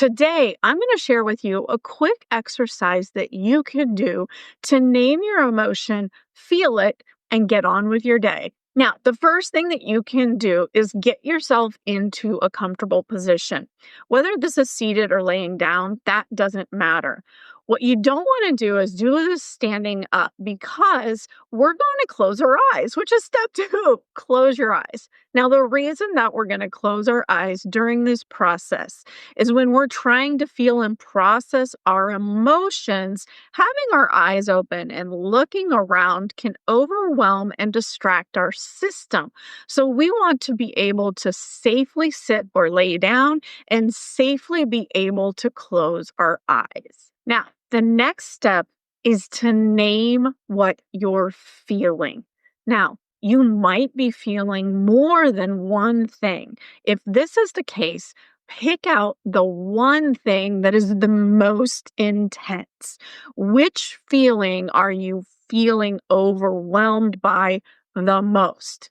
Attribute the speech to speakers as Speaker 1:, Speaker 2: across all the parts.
Speaker 1: Today, I'm going to share with you a quick exercise that you can do to name your emotion, feel it, and get on with your day. Now, the first thing that you can do is get yourself into a comfortable position. Whether this is seated or laying down, that doesn't matter. What you don't want to do is do this standing up because we're going to close our eyes, which is step two. Close your eyes. Now, the reason that we're going to close our eyes during this process is when we're trying to feel and process our emotions, having our eyes open and looking around can overwhelm and distract our system. So we want to be able to safely sit or lay down and safely be able to close our eyes. Now, the next step is to name what you're feeling. Now, you might be feeling more than one thing. If this is the case, pick out the one thing that is the most intense. Which feeling are you feeling overwhelmed by the most?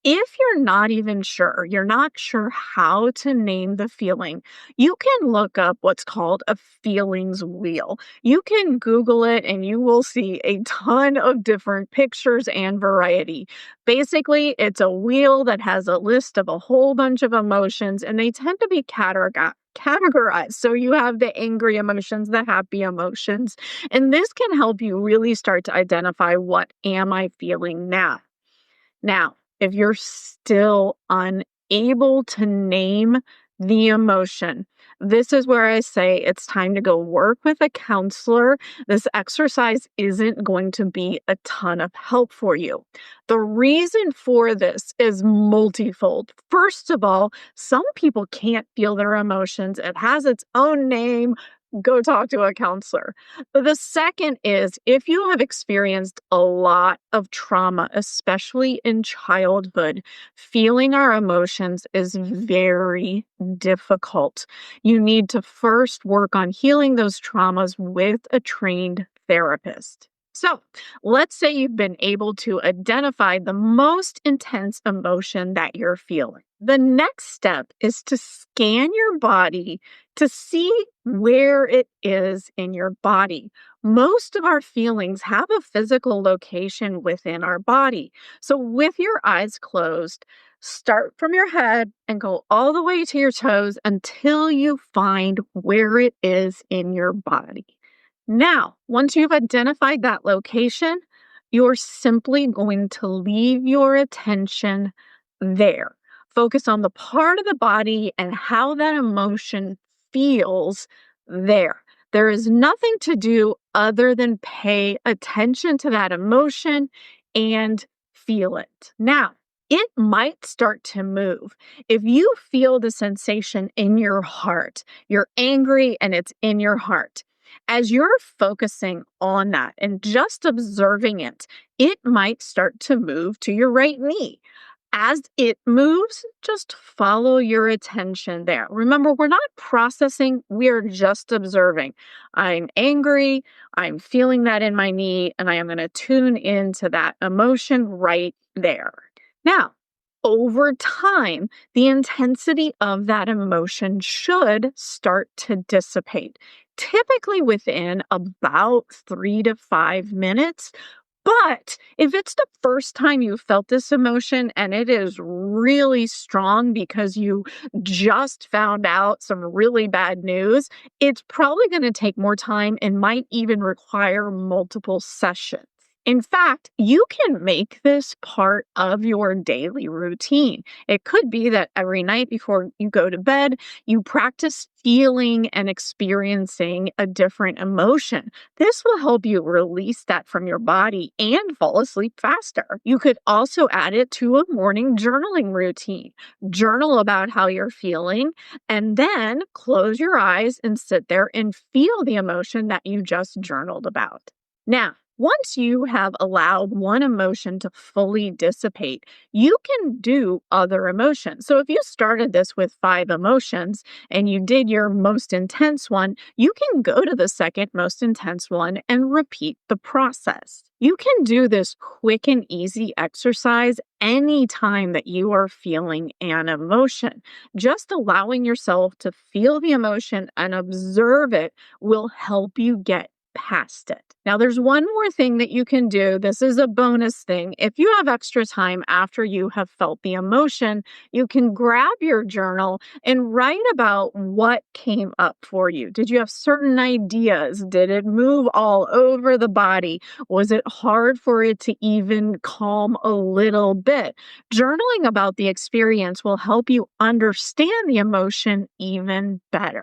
Speaker 1: If you're not even sure, you're not sure how to name the feeling, you can look up what's called a feelings wheel. You can Google it and you will see a ton of different pictures and variety. Basically, it's a wheel that has a list of a whole bunch of emotions, and they tend to be categorized. So you have the angry emotions, the happy emotions, and this can help you really start to identify what am I feeling now. Now, if you're still unable to name the emotion, this is where I say it's time to go work with a counselor. This exercise isn't going to be a ton of help for you. The reason for this is multifold. First of all, some people can't feel their emotions. It has its own name. Go talk to a counselor. The second is if you have experienced a lot of trauma, especially in childhood, feeling our emotions is very difficult. You need to first work on healing those traumas with a trained therapist. So, let's say you've been able to identify the most intense emotion that you're feeling. The next step is to scan your body to see where it is in your body. Most of our feelings have a physical location within our body. So, with your eyes closed, start from your head and go all the way to your toes until you find where it is in your body. Now, once you've identified that location, you're simply going to leave your attention there. Focus on the part of the body and how that emotion feels there. There is nothing to do other than pay attention to that emotion and feel it. Now, it might start to move. If you feel the sensation in your heart, you're angry and it's in your heart. As you're focusing on that and just observing it, it might start to move to your right knee. As it moves, just follow your attention there. Remember, we're not processing, we're just observing. I'm angry, I'm feeling that in my knee, and I am going to tune into that emotion right there. Now, over time, the intensity of that emotion should start to dissipate, typically within about 3 to 5 minutes. But if it's the first time you felt this emotion and it is really strong because you just found out some really bad news, it's probably going to take more time and might even require multiple sessions. In fact, you can make this part of your daily routine. It could be that every night before you go to bed, you practice feeling and experiencing a different emotion. This will help you release that from your body and fall asleep faster. You could also add it to a morning journaling routine. Journal about how you're feeling and then close your eyes and sit there and feel the emotion that you just journaled about. Now, Once you have allowed one emotion to fully dissipate, you can do other emotions. So, if you started this with 5 emotions and you did your most intense one, you can go to the second most intense one and repeat the process. You can do this quick and easy exercise anytime that you are feeling an emotion. Just allowing yourself to feel the emotion and observe it will help you get past it. Now, there's one more thing that you can do. This is a bonus thing. If you have extra time after you have felt the emotion, you can grab your journal and write about what came up for you. Did you have certain ideas? Did it move all over the body? Was it hard for it to even calm a little bit? Journaling about the experience will help you understand the emotion even better.